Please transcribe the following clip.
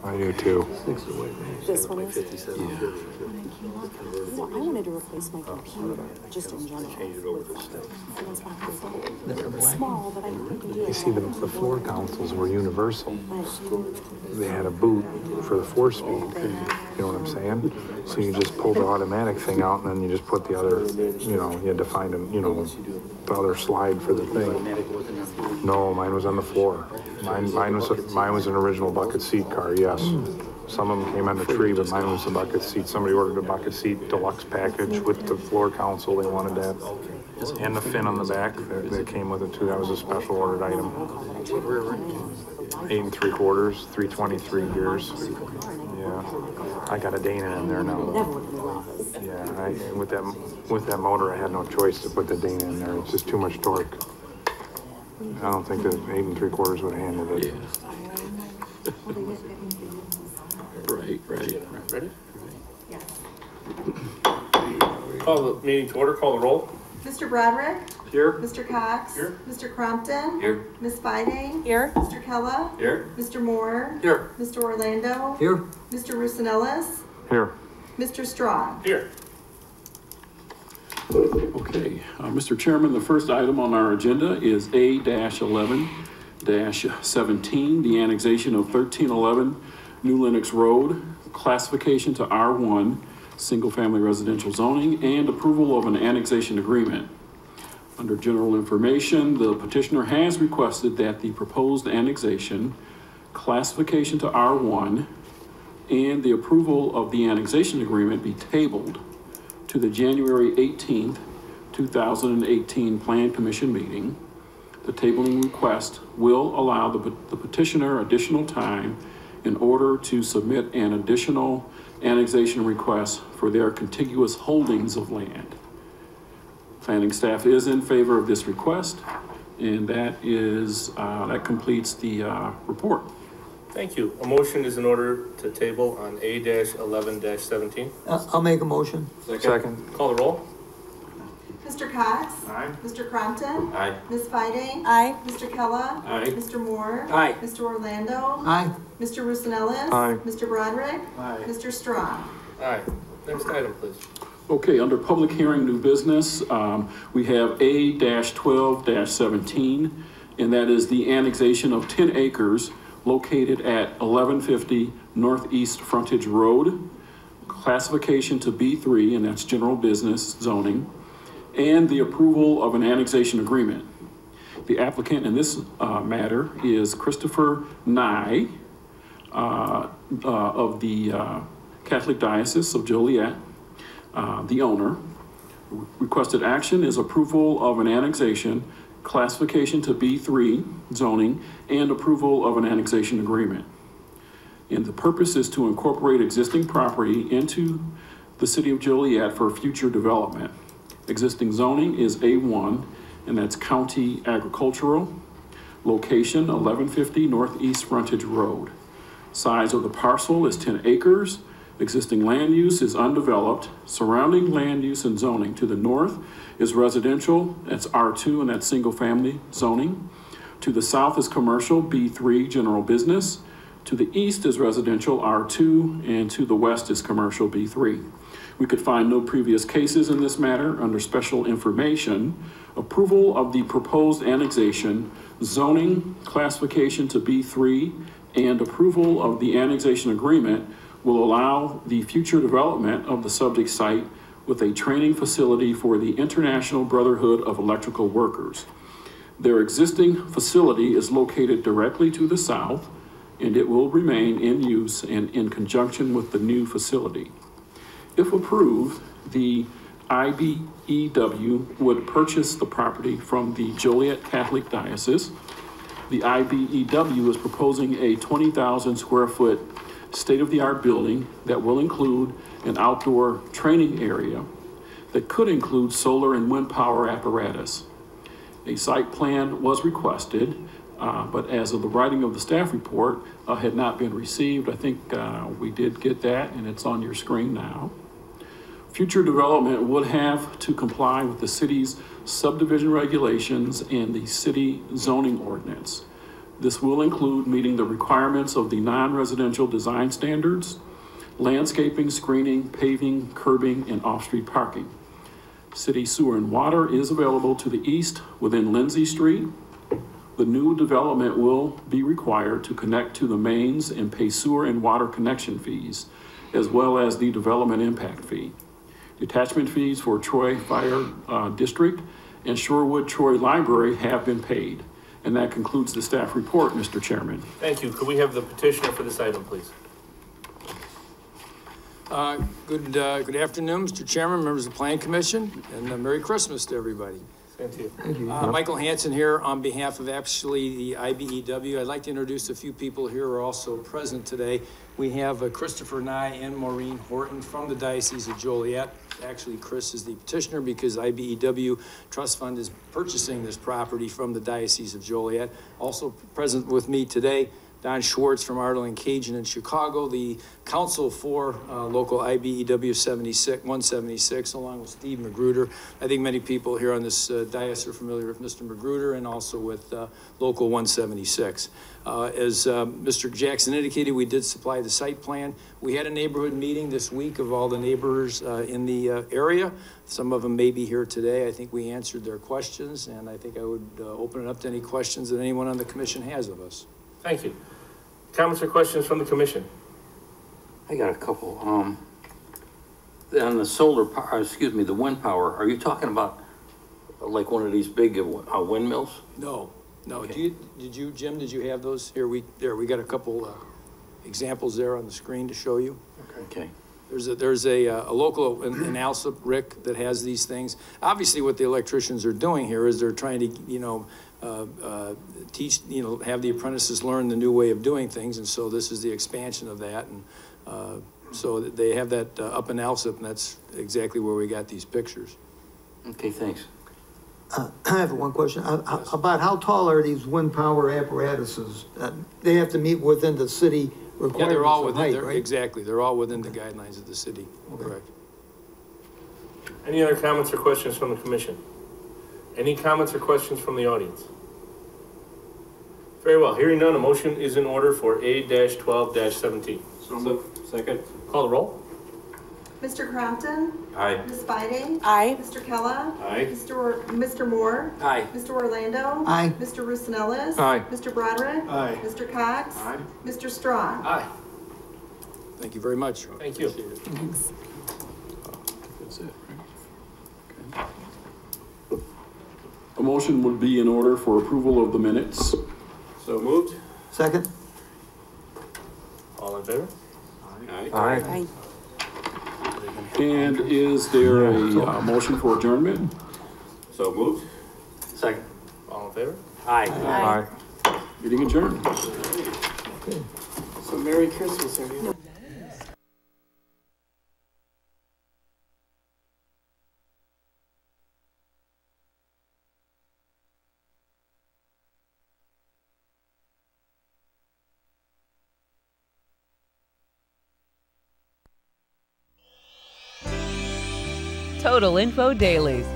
I do too. This one is? Yeah. I wanted to replace my computer, just in general. Small, but I can do it. You see, the floor consoles were universal. They had a boot for the 4-speed. You know what I'm saying? So you just pull the automatic thing out, and then you just put the other, you know, you had to find, the other slide for the thing. No, mine was on the floor. Mine was an original bucket seat car, yes. Some of them came on the tree, but mine was a bucket seat. Somebody ordered a bucket seat deluxe package with the floor console. They wanted that. And the fin on the back that came with it too. That was a special ordered item. 8 3/4, 323 gears. Yeah. I got a Dana in there now. Yeah, with that motor, I had no choice to put the Dana in there. It's just too much torque. I don't think the 8 3/4 would have handled it. Right. Ready? Yes. Call the meeting to order. Call the roll. Mr. Broderick? Here. Mr. Cox? Here. Mr. Crompton? Here. Ms. Fiding? Here. Mr. Kella? Here. Mr. Moore? Here. Mr. Orlando? Here. Mr. Russinellis? Here. Mr. Strong? Here. Okay, Mr. Chairman, the first item on our agenda is A-11-17, the annexation of 1311 New Lenox Road, classification to R1, single-family residential zoning, and approval of an annexation agreement. Under general information, the petitioner has requested that the proposed annexation, classification to R1, and the approval of the annexation agreement be tabled to the January 18th, 2018 Plan Commission meeting. The tabling request will allow the petitioner additional time in order to submit an additional annexation request for their contiguous holdings of land. Planning staff is in favor of this request, and that completes the report. Thank you. A motion is in order to table on A-11-17. I'll make a motion. Second. Call the roll. Mr. Cox? Aye. Mr. Crompton? Aye. Ms. Fiding? Aye. Mr. Kella? Aye. Mr. Moore? Aye. Mr. Orlando? Aye. Mr. Russinellis? Aye. Mr. Broderick? Aye. Mr. Strong? Aye. Next item, please. Okay, under public hearing new business, we have A-12-17, and that is the annexation of 10 acres located at 1150 Northeast Frontage Road, classification to B3, and that's general business zoning, and the approval of an annexation agreement. The applicant in this matter is Christopher Nye of the Catholic Diocese of Joliet, the owner. Requested action is approval of an annexation, classification to B3 zoning, and approval of an annexation agreement. And the purpose is to incorporate existing property into the city of Joliet for future development. Existing zoning is A1, and that's county agricultural. Location 1150 Northeast Frontage Road. Size of the parcel is 10 acres. Existing land use is undeveloped. Surrounding land use and zoning to the north is residential, that's R2, and that's single family zoning. To the south is commercial, B3, general business. To the east is residential, R2, and to the west is commercial, B3. We could find no previous cases in this matter. Under special information, approval of the proposed annexation, zoning classification to B3, and approval of the annexation agreement will allow the future development of the subject site with a training facility for the International Brotherhood of Electrical Workers. Their existing facility is located directly to the south, and it will remain in use and in conjunction with the new facility. If approved, the IBEW would purchase the property from the Joliet Catholic Diocese. The IBEW is proposing a 20,000 square foot state-of-the-art building that will include an outdoor training area that could include solar and wind power apparatus. A site plan was requested, but as of the writing of the staff report had not been received. I think we did get that, and it's on your screen now. Future development would have to comply with the city's subdivision regulations and the city zoning ordinance. This will include meeting the requirements of the non-residential design standards, landscaping, screening, paving, curbing, and off-street parking. City sewer and water is available to the east within Lindsay Street. The new development will be required to connect to the mains and pay sewer and water connection fees, as well as the development impact fee. Detachment fees for Troy Fire District and Shorewood Troy Library have been paid. And that concludes the staff report, Mr. Chairman. Thank you. Could we have the petitioner for this item, please? Good afternoon, Mr. Chairman, members of the Planning Commission, and Merry Christmas to everybody. Thank you. Michael Hansen here on behalf of actually the IBEW. I'd like to introduce a few people here who are also present today. We have Christopher Nye and Maureen Horton from the Diocese of Joliet. Actually, Chris is the petitioner because IBEW Trust Fund is purchasing this property from the Diocese of Joliet. Also present with me today, Don Schwartz from Arlen Cajun in Chicago, the counsel for local IBEW 176, along with Steve Magruder. I think many people here on this dais are familiar with Mr. Magruder and also with local 176. As Mr. Jackson indicated, we did supply the site plan. We had a neighborhood meeting this week of all the neighbors in the area. Some of them may be here today. I think we answered their questions, and I think I would open it up to any questions that anyone on the commission has of us. Thank you. Comments or questions from the commission? I got a couple. On the solar power, the wind power, are you talking about like one of these big windmills? No. Okay. Jim, did you have those? Here, we got a couple examples there on the screen to show you. Okay. There's a local in Alsip, Rick, that has these things. Obviously, what the electricians are doing here is they're trying to, teach, have the apprentices learn the new way of doing things, and so this is the expansion of that. And so they have that up in Alsip, and that's exactly where we got these pictures. Okay, thanks. I have one question. About how tall are these wind power apparatuses? They have to meet within the city requirements. Yeah, they're all within, height, right? Exactly. They're all within the guidelines of the city. Okay. Correct. Any other comments or questions from the commission? Any comments or questions from the audience? Very well. Hearing none, a motion is in order for A-12-17. So moved. Second. Call the roll. Mr. Crompton? Aye. Ms. Biding? Aye. Mr. Kella? Aye. Mr. Moore? Aye. Mr. Orlando? Aye. Mr. Roosevelt? Aye. Mr. Broderick? Aye. Mr. Cox? Aye. Mr. Strong? Aye. Thank you very much. Thank you. Thanks. That's it, right? Okay. A motion would be in order for approval of the minutes. So moved. Second? All in favor? Aye. Aye. And is there a motion for adjournment? So moved. Second. All in favor? Aye. Aye. Meeting adjourned. So Merry Christmas, everyone. Total Info Dailies.